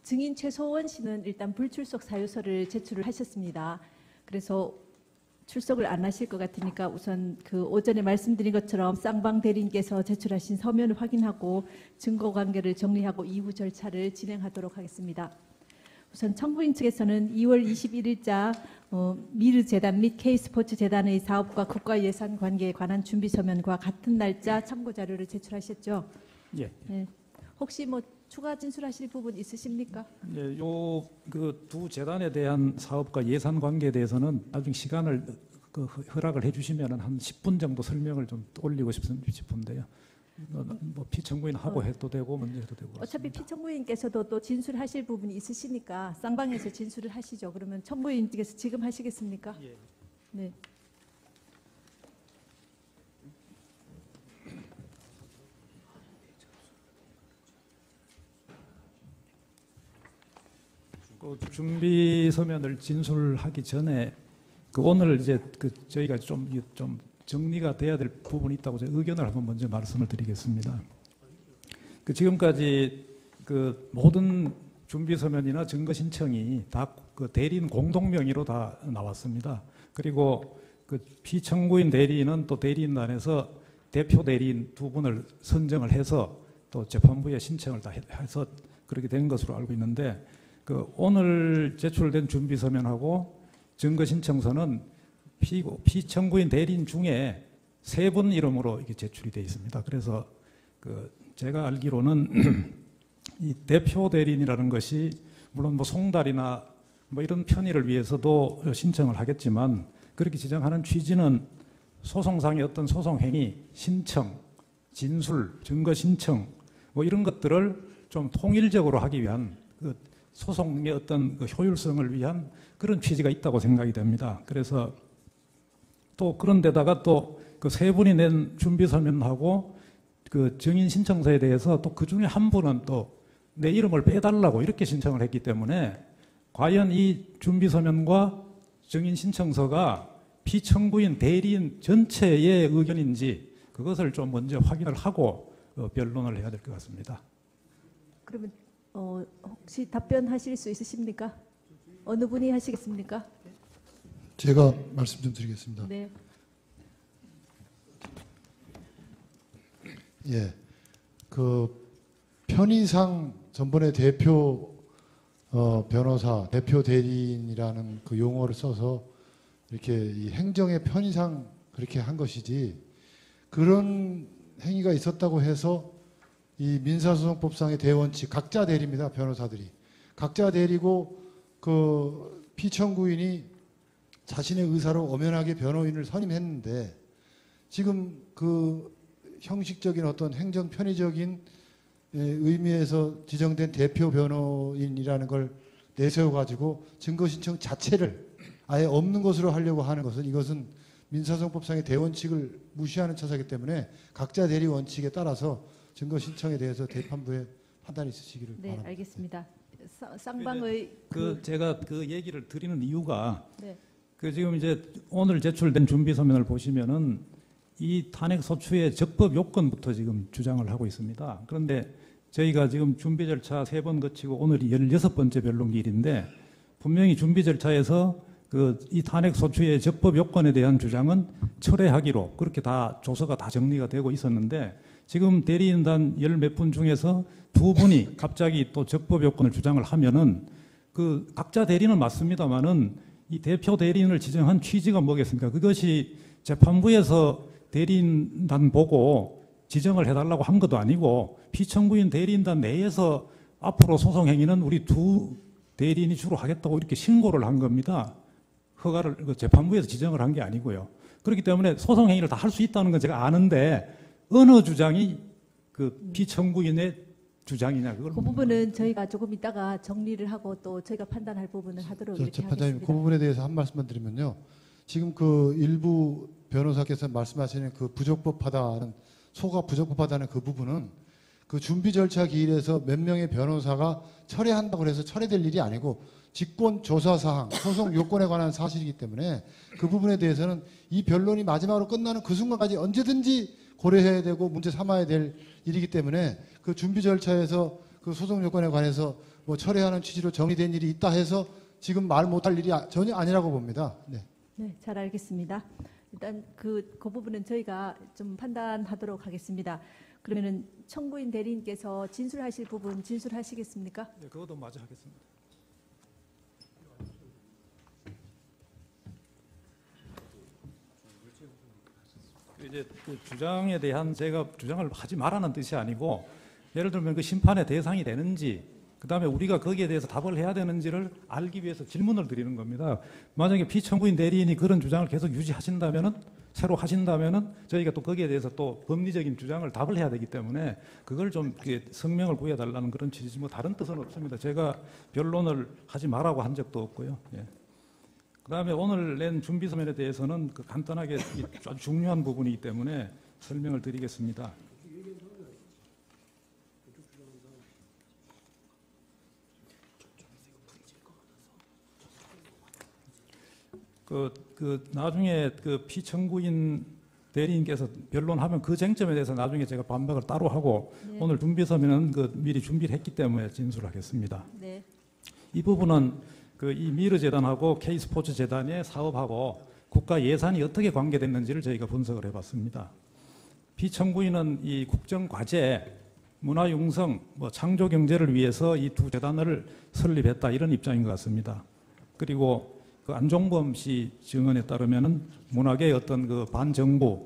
증인 최소원 씨는 일단 불출석 사유서를 제출을 하셨습니다. 그래서 출석을 안 하실 것 같으니까 우선 그 오전에 말씀드린 것처럼 쌍방 대리인께서 제출하신 서면을 확인하고 증거 관계를 정리하고 이후 절차를 진행하도록 하겠습니다. 우선 청구인 측에서는 2월 21일자 미르재단 및 K스포츠재단의 사업과 국가예산 관계에 관한 준비 서면과 같은 날짜 참고 자료를 제출하셨죠? 예. 네. 혹시 뭐 추가 진술하실 부분 있으십니까? 예, 요 그 두 재단에 대한 사업과 예산 관계에 대해서는 나중에 시간을 허락을 해주시면 한 10분 정도 설명을 좀 올리고 싶은데요. 뭐 피청구인 하고 해도 되고 먼저 해도 되고. 어차피 그렇습니다. 피청구인께서도 또 진술하실 부분이 있으시니까 쌍방에서 진술을 하시죠. 그러면 청구인께서 지금 하시겠습니까? 예. 네. 그 준비 서면을 진술하기 전에 오늘 이제 저희가 좀 정리가 돼야 될 부분이 있다고 제 의견을 한번 먼저 말씀을 드리겠습니다. 지금까지 모든 준비 서면이나 증거 신청이 다 대리인 공동 명의로 다 나왔습니다. 그리고 피청구인 대리인은 또 대리인단에서 대표 대리인 두 분을 선정을 해서 또 재판부에 신청을 다 해서 그렇게 된 것으로 알고 있는데 오늘 제출된 준비 서면하고 증거 신청서는 피청구인 대리인 중에 3분 이름으로 이렇게 제출이 되어 있습니다. 그래서 제가 알기로는 이 대표 대리인이라는 것이 물론 뭐 송달이나 뭐 이런 편의를 위해서도 신청을 하겠지만 그렇게 지정하는 취지는 소송상의 어떤 소송 행위, 신청, 진술, 증거 신청 뭐 이런 것들을 좀 통일적으로 하기 위한 소송의 어떤 효율성을 위한 그런 취지가 있다고 생각이 됩니다. 그래서 또 그런데다가 또 세 분이 낸 준비 서면하고 증인 신청서에 대해서 또 그 중에 한 분은 또 내 이름을 빼달라고 이렇게 신청을 했기 때문에 과연 이 준비 서면과 증인 신청서가 피청구인 대리인 전체의 의견인지 그것을 좀 먼저 확인을 하고 변론을 해야 될 것 같습니다. 그러면 혹시 답변하실 수 있으십니까? 어느 분이 하시겠습니까? 제가 말씀 좀 드리겠습니다. 네. 예, 편의상 전번에 대표 변호사, 대표 대리인이라는 그 용어를 써서 이렇게 이 행정의 편의상 그렇게 한 것이지 그런 행위가 있었다고 해서 이 민사소송법상의 대원칙 각자 대리입니다. 변호사들이 각자 대리고 피청구인이 자신의 의사로 엄연하게 변호인을 선임했는데 지금 형식적인 어떤 행정 편의적인 의미에서 지정된 대표 변호인이라는 걸 내세워 가지고 증거 신청 자체를 아예 없는 것으로 하려고 하는 것은 이것은 민사소송법상의 대원칙을 무시하는 처사이기 때문에 각자 대리 원칙에 따라서 증거 신청에 대해서 재판부의 판단이 있으시기를 바랍니다. 네, 알겠습니다. 쌍방의 제가 얘기를 드리는 이유가 네. 지금 이제 오늘 제출된 준비 서면을 보시면은 이 탄핵 소추의 적법 요건부터 지금 주장을 하고 있습니다. 그런데 저희가 지금 준비 절차 3번 거치고 오늘이 16번째 변론기일인데 분명히 준비 절차에서 이 탄핵 소추의 적법 요건에 대한 주장은 철회하기로 그렇게 다 조서가 다 정리가 되고 있었는데 지금 대리인단 10몇 분 중에서 2분이 갑자기 또 적법 요건을 주장을 하면은 각자 대리는 맞습니다만은 이 대표 대리인을 지정한 취지가 뭐겠습니까? 그것이 재판부에서 대리인단 보고 지정을 해달라고 한 것도 아니고 피청구인 대리인단 내에서 앞으로 소송 행위는 우리 두 대리인이 주로 하겠다고 이렇게 신고를 한 겁니다. 허가를 재판부에서 지정을 한 게 아니고요. 그렇기 때문에 소송 행위를 다 할 수 있다는 건 제가 아는데 어느 주장이 피청구인의 주장이냐 그걸 그 부분은 저희가 조금 이따가 정리를 하고 또 저희가 판단할 부분을 하도록 이렇게 재판장님, 하겠습니다. 그 부분에 대해서 한 말씀만 드리면요. 지금 일부 변호사께서 말씀하시는 부적법하다는 소가 부적법하다는 그 부분은 준비 절차 기일에서 몇 명의 변호사가 철회한다고 해서 철회될 일이 아니고 직권 조사 사항, 소송 요건에 관한 사실이기 때문에 그 부분에 대해서는 이 변론이 마지막으로 끝나는 그 순간까지 언제든지 고려해야 되고 문제 삼아야 될 일이기 때문에 준비 절차에서 그 소송 요건에 관해서 뭐 철회하는 취지로 정리된 일이 있다 해서 지금 말 못할 일이 전혀 아니라고 봅니다. 네. 네, 잘 알겠습니다. 일단 그 부분은 저희가 좀 판단하도록 하겠습니다. 그러면은 청구인 대리인께서 진술하실 부분 진술하시겠습니까? 네, 그것도 마저 하겠습니다. 이제 그 주장에 대한 제가 주장을 하지 말라는 뜻이 아니고 예를 들면 그 심판의 대상이 되는지 그다음에 우리가 거기에 대해서 답을 해야 되는지를 알기 위해서 질문을 드리는 겁니다. 만약에 피청구인 대리인이 그런 주장을 계속 유지하신다면은 새로 하신다면은 저희가 또 거기에 대해서 또 법리적인 주장을 답을 해야 되기 때문에 그걸 좀 성명을 구해달라는 그런 취지지 뭐 다른 뜻은 없습니다. 제가 변론을 하지 말라고 한 적도 없고요. 예. 그다음에 오늘 낸 준비서면에 대해서는 그 간단하게 아주 중요한 부분이기 때문에 설명을 드리겠습니다. 나중에 그 피청구인 대리인께서 변론하면 그 쟁점에 대해서 나중에 제가 반박을 따로 하고 네. 오늘 준비서면은 미리 준비를 했기 때문에 진술하겠습니다. 네. 이 부분은 이 미르재단하고 K스포츠재단의 사업하고 국가 예산이 어떻게 관계됐는지를 저희가 분석을 해봤습니다. 피청구인은 이 국정과제, 문화융성, 창조경제를 위해서 이 두 재단을 설립했다 이런 입장인 것 같습니다. 그리고 그 안종범 씨 증언에 따르면은 문학의 어떤 그 반정부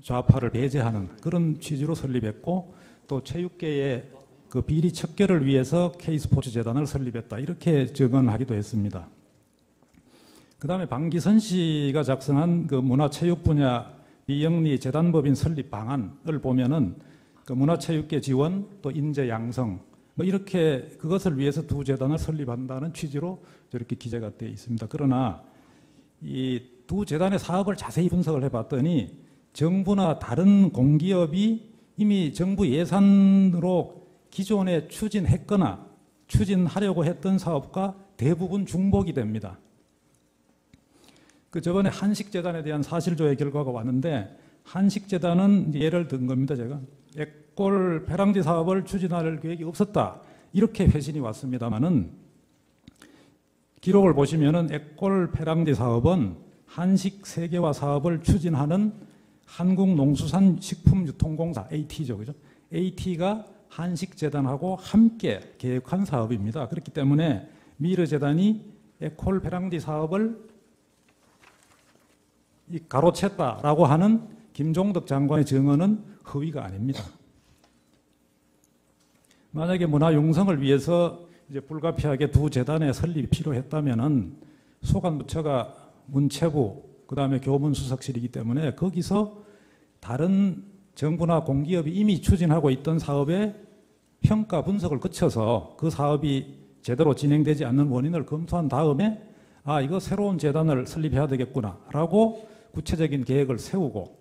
좌파를 배제하는 그런 취지로 설립했고 또 체육계의 그 비리 척결을 위해서 K스포츠 재단을 설립했다 이렇게 증언하기도 했습니다. 그다음에 방기선 씨가 작성한 그 문화체육 분야 비영리 재단법인 설립 방안을 보면은 그 문화체육계 지원 또 인재 양성 이렇게 그것을 위해서 두 재단을 설립한다는 취지로 저렇게 기재가 되어 있습니다. 그러나 이 두 재단의 사업을 자세히 분석을 해봤더니 정부나 다른 공기업이 이미 정부 예산으로 기존에 추진했거나 추진하려고 했던 사업과 대부분 중복이 됩니다. 저번에 한식재단에 대한 사실조회 결과가 왔는데 한식재단은 예를 든 겁니다. 제가 액골 폐랑지 사업을 추진할 계획이 없었다 이렇게 회신이 왔습니다마는 기록을 보시면은 액골 폐랑지 사업은 한식 세계화 사업을 추진하는 한국농수산식품유통공사 AT죠, 그죠? AT가 한식재단하고 함께 계획한 사업입니다. 그렇기 때문에 미르재단이 액골 폐랑지 사업을 가로챘다라고 하는 김종덕 장관의 증언은 허위가 아닙니다. 만약에 문화융성을 위해서 이제 불가피하게 두 재단의 설립이 필요했다면은 소관부처가 문체부, 그 다음에 교문수석실이기 때문에 거기서 다른 정부나 공기업이 이미 추진하고 있던 사업의 평가 분석을 거쳐서 그 사업이 제대로 진행되지 않는 원인을 검토한 다음에 이거 새로운 재단을 설립해야 되겠구나라고 구체적인 계획을 세우고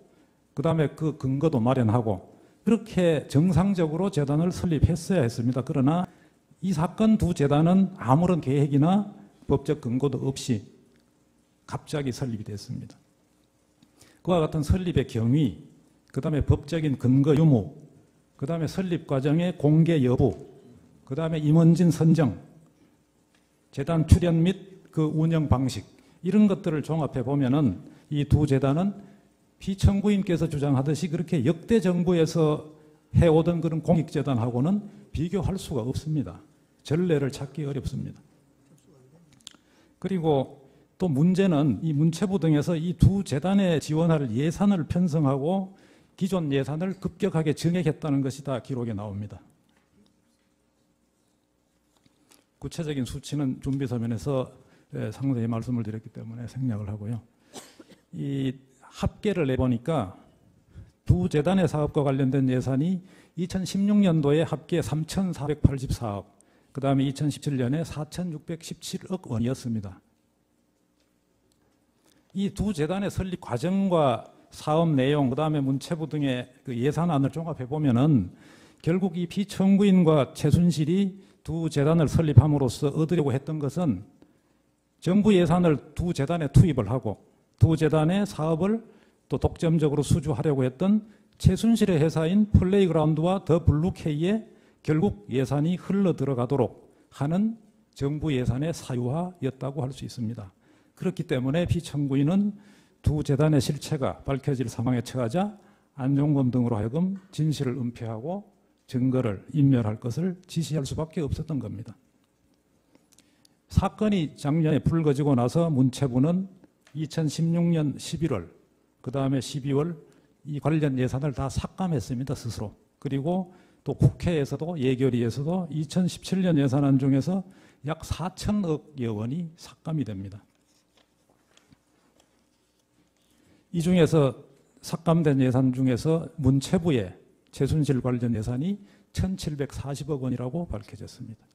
그 다음에 그 근거도 마련하고 그렇게 정상적으로 재단을 설립했어야 했습니다. 그러나 이 사건 두 재단은 아무런 계획이나 법적 근거도 없이 갑자기 설립이 됐습니다. 그와 같은 설립의 경위, 그 다음에 법적인 근거 유무, 그 다음에 설립 과정의 공개 여부, 그 다음에 임원진 선정, 재단 출연 및 그 운영 방식 이런 것들을 종합해 보면은 이 두 재단은 피청구인께서 주장하듯이 그렇게 역대 정부에서 해오던 그런 공익재단하고는 비교할 수가 없습니다. 전례를 찾기 어렵습니다. 그리고 또 문제는 이 문체부 등에서 이 두 재단에 지원할 예산을 편성하고 기존 예산을 급격하게 증액했다는 것이 다 기록에 나옵니다. 구체적인 수치는 준비서면에서 상세히 말씀을 드렸기 때문에 생략을 하고요. 이 합계를 내보니까 두 재단의 사업과 관련된 예산이 2016년도에 합계 3,484억, 그 다음에 2017년에 4,617억 원이었습니다. 이 두 재단의 설립 과정과 사업 내용, 그 다음에 문체부 등의 그 예산안을 종합해 보면은 결국 이 피청구인과 최순실이 두 재단을 설립함으로써 얻으려고 했던 것은 정부 예산을 두 재단에 투입을 하고 두 재단의 사업을 또 독점적으로 수주하려고 했던 최순실의 회사인 플레이그라운드와 더 블루케이의 결국 예산이 흘러 들어가도록 하는 정부 예산의 사유화였다고 할 수 있습니다. 그렇기 때문에 피청구인은 두 재단의 실체가 밝혀질 상황에 처하자 안종범 등으로 하여금 진실을 은폐하고 증거를 인멸할 것을 지시할 수밖에 없었던 겁니다. 사건이 작년에 불거지고 나서 문체부는 2016년 11월, 그 다음에 12월 이 관련 예산을 다 삭감했습니다, 스스로. 그리고 또 국회에서도 예결위에서도 2017년 예산안 중에서 약 4천억여 원이 삭감이 됩니다. 이 중에서 삭감된 예산 중에서 문체부의 최순실 관련 예산이 1,740억 원이라고 밝혀졌습니다.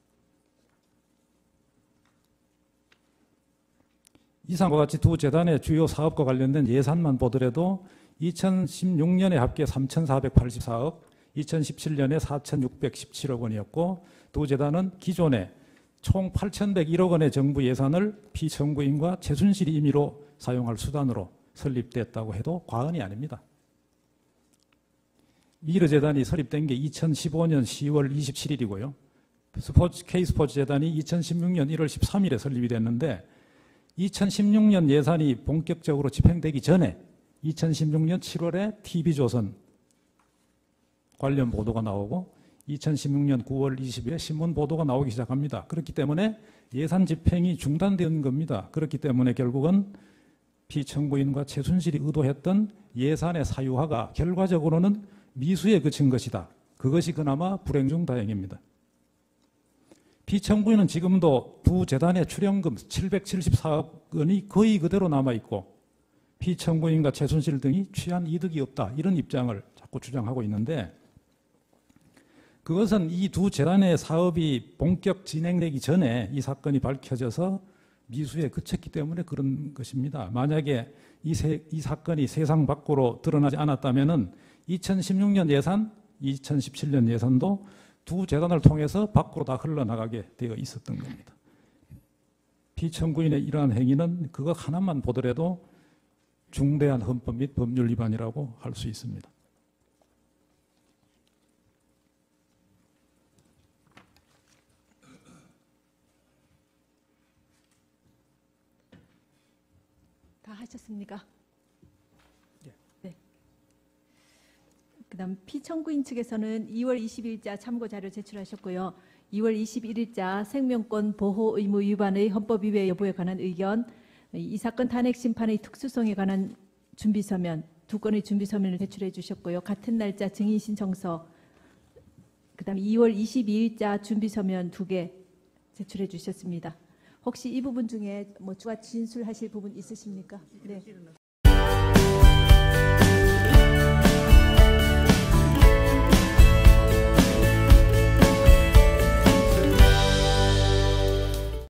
이상과 같이 두 재단의 주요 사업과 관련된 예산만 보더라도 2016년에 합계 3,484억, 2017년에 4,617억 원이었고 두 재단은 기존에 총 8,101억 원의 정부 예산을 피청구인과 최순실 임의로 사용할 수단으로 설립됐다고 해도 과언이 아닙니다. 미르재단이 설립된 게 2015년 10월 27일이고요. K스포츠 재단이 2016년 1월 13일에 설립이 됐는데 2016년 예산이 본격적으로 집행되기 전에 2016년 7월에 TV조선 관련 보도가 나오고 2016년 9월 20일에 신문 보도가 나오기 시작합니다. 그렇기 때문에 예산 집행이 중단된 겁니다. 그렇기 때문에 결국은 피청구인과 최순실이 의도했던 예산의 사유화가 결과적으로는 미수에 그친 것이다. 그것이 그나마 불행 중 다행입니다. 피청구인은 지금도 두 재단의 출연금 774억 원이 거의 그대로 남아있고 피청구인과 최순실 등이 취한 이득이 없다. 이런 입장을 자꾸 주장하고 있는데 그것은 이 두 재단의 사업이 본격 진행되기 전에 이 사건이 밝혀져서 미수에 그쳤기 때문에 그런 것입니다. 만약에 이 사건이 세상 밖으로 드러나지 않았다면 2016년 예산, 2017년 예산도 두 재단을 통해서 밖으로 다 흘러나가게 되어 있었던 겁니다. 피청구인의 이러한 행위는 그것 하나만 보더라도 중대한 헌법 및 법률 위반이라고 할 수 있습니다. 다 하셨습니까? 예. 네. 그다음 피청구인 측에서는 2월 20일자 참고 자료 제출하셨고요. 2월 21일자 생명권 보호 의무 위반의 헌법 위배 여부에 관한 의견, 이 사건 탄핵 심판의 특수성에 관한 준비 서면 두 건의 준비 서면을 제출해 주셨고요. 같은 날짜 증인 신청서, 그다음 2월 22일자 준비 서면 2개 제출해 주셨습니다. 혹시 이 부분 중에 뭐 추가 진술하실 부분 있으십니까? 네.